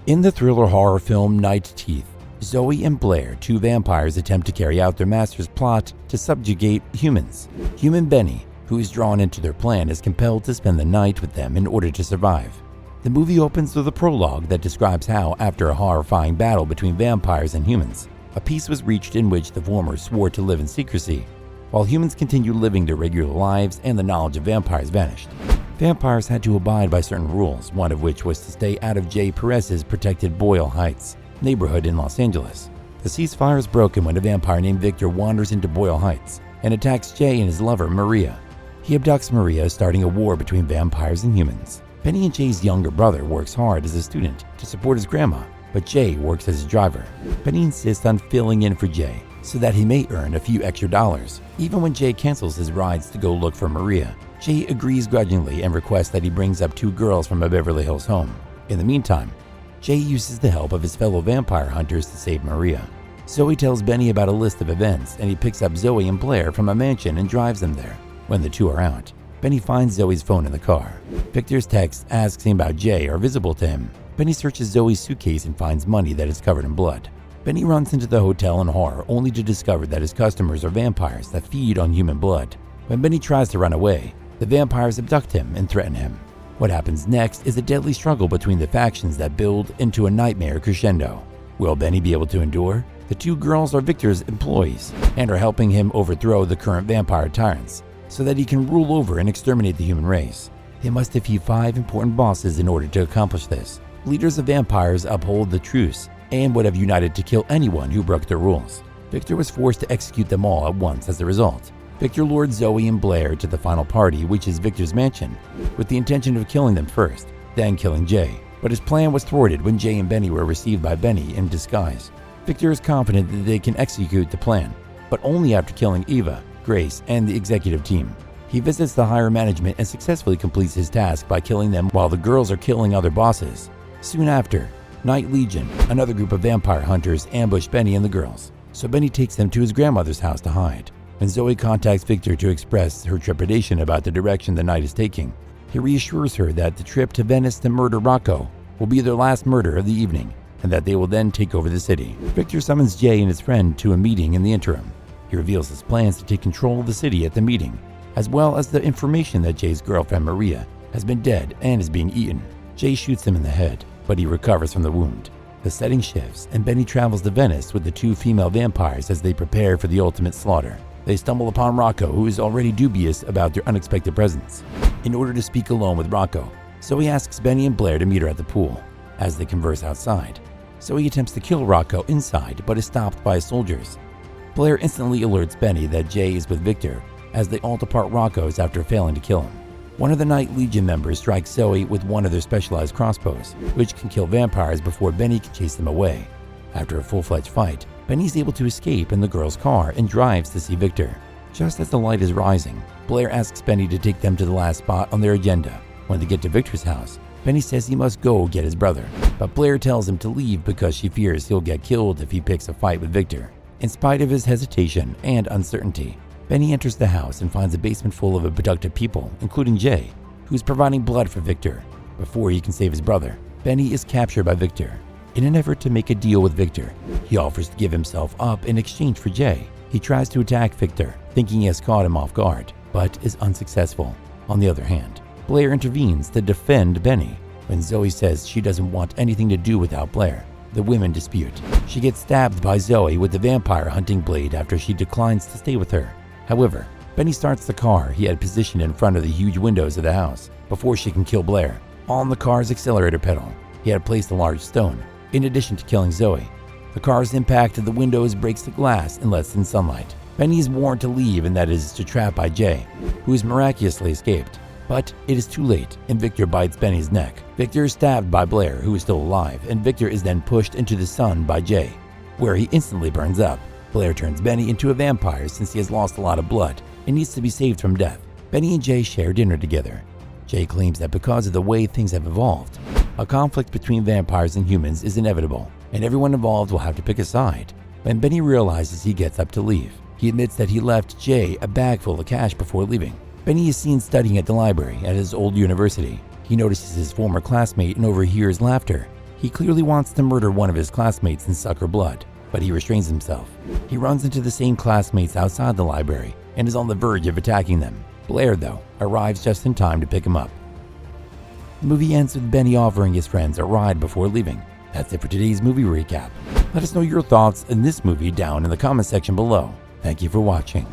In the thriller horror film Night Teeth, Zoe and Blair, two vampires, attempt to carry out their master's plot to subjugate humans. Human Benny, who is drawn into their plan, is compelled to spend the night with them in order to survive. The movie opens with a prologue that describes how, after a horrifying battle between vampires and humans, a peace was reached in which the former swore to live in secrecy, while humans continued living their regular lives and the knowledge of vampires vanished. Vampires had to abide by certain rules, one of which was to stay out of Jay Perez's protected Boyle Heights neighborhood in Los Angeles. The ceasefire is broken when a vampire named Victor wanders into Boyle Heights and attacks Jay and his lover, Maria. He abducts Maria, starting a war between vampires and humans. Benny and Jay's younger brother works hard as a student to support his grandma, but Jay works as a driver. Benny insists on filling in for Jay so that he may earn a few extra dollars. Even when Jay cancels his rides to go look for Maria, Jay agrees grudgingly and requests that he brings up two girls from a Beverly Hills home. In the meantime, Jay uses the help of his fellow vampire hunters to save Maria. Zoe tells Benny about a list of events, and he picks up Zoe and Blair from a mansion and drives them there. When the two are out, Benny finds Zoe's phone in the car. Victor's text asking about Jay are visible to him. Benny searches Zoe's suitcase and finds money that is covered in blood. Benny runs into the hotel in horror, only to discover that his customers are vampires that feed on human blood. When Benny tries to run away, the vampires abduct him and threaten him. What happens next is a deadly struggle between the factions that build into a nightmare crescendo. Will Benny be able to endure? The two girls are Victor's employees and are helping him overthrow the current vampire tyrants so that he can rule over and exterminate the human race. They must defeat 5 important bosses in order to accomplish this. Leaders of vampires uphold the truce and would have united to kill anyone who broke their rules. Victor was forced to execute them all at once as a result. Victor lured Zoe and Blair to the final party, which is Victor's mansion, with the intention of killing them first, then killing Jay. But his plan was thwarted when Jay and Benny were received by Benny in disguise. Victor is confident that they can execute the plan, but only after killing Eva, Grace, and the executive team. He visits the higher management and successfully completes his task by killing them while the girls are killing other bosses. Soon after, Night Legion, another group of vampire hunters, ambush Benny and the girls, so Benny takes them to his grandmother's house to hide. When Zoe contacts Victor to express her trepidation about the direction the night is taking, he reassures her that the trip to Venice to murder Rocco will be their last murder of the evening, and that they will then take over the city. Victor summons Jay and his friend to a meeting in the interim. He reveals his plans to take control of the city at the meeting, as well as the information that Jay's girlfriend Maria has been dead and is being eaten. Jay shoots him in the head, but he recovers from the wound. The setting shifts, and Benny travels to Venice with the two female vampires as they prepare for the ultimate slaughter. They stumble upon Rocco, who is already dubious about their unexpected presence. In order to speak alone with Rocco, Zoe asks Benny and Blair to meet her at the pool. As they converse outside, Zoe attempts to kill Rocco inside but is stopped by soldiers. Blair instantly alerts Benny that Jay is with Victor as they all depart Rocco's after failing to kill him. One of the Night Legion members strikes Zoe with one of their specialized crossbows, which can kill vampires before Benny can chase them away. After a full-fledged fight, Benny is able to escape in the girl's car and drives to see Victor. Just as the light is rising, Blair asks Benny to take them to the last spot on their agenda. When they get to Victor's house, Benny says he must go get his brother, but Blair tells him to leave because she fears he'll get killed if he picks a fight with Victor. In spite of his hesitation and uncertainty, Benny enters the house and finds a basement full of abducted people, including Jay, who is providing blood for Victor. Before he can save his brother, Benny is captured by Victor. In an effort to make a deal with Victor, he offers to give himself up in exchange for Jay. He tries to attack Victor, thinking he has caught him off guard, but is unsuccessful. On the other hand, Blair intervenes to defend Benny. When Zoe says she doesn't want anything to do without Blair, the women dispute. She gets stabbed by Zoe with the vampire hunting blade after she declines to stay with her. However, Benny starts the car he had positioned in front of the huge windows of the house before she can kill Blair. On the car's accelerator pedal, he had placed a large stone. In addition to killing Zoe, the car's impact to the windows breaks the glass and lets in sunlight. Benny is warned to leave, and that is to trap by Jay, who has miraculously escaped. But it is too late, and Victor bites Benny's neck. Victor is stabbed by Blair, who is still alive, and Victor is then pushed into the sun by Jay, where he instantly burns up. Blair turns Benny into a vampire since he has lost a lot of blood and needs to be saved from death. Benny and Jay share dinner together. Jay claims that because of the way things have evolved, a conflict between vampires and humans is inevitable, and everyone involved will have to pick a side. When Benny realizes he gets up to leave, he admits that he left Jay a bag full of cash before leaving. Benny is seen studying at the library at his old university. He notices his former classmate and overhears laughter. He He clearly wants to murder one of his classmates and suck her blood, but he restrains himself. He runs into the same classmates outside the library and is on the verge of attacking them. Blair, though, arrives just in time to pick him up. The movie ends with Benny offering his friends a ride before leaving. That's it for today's movie recap. Let us know your thoughts in this movie down in the comment section below. Thank you for watching.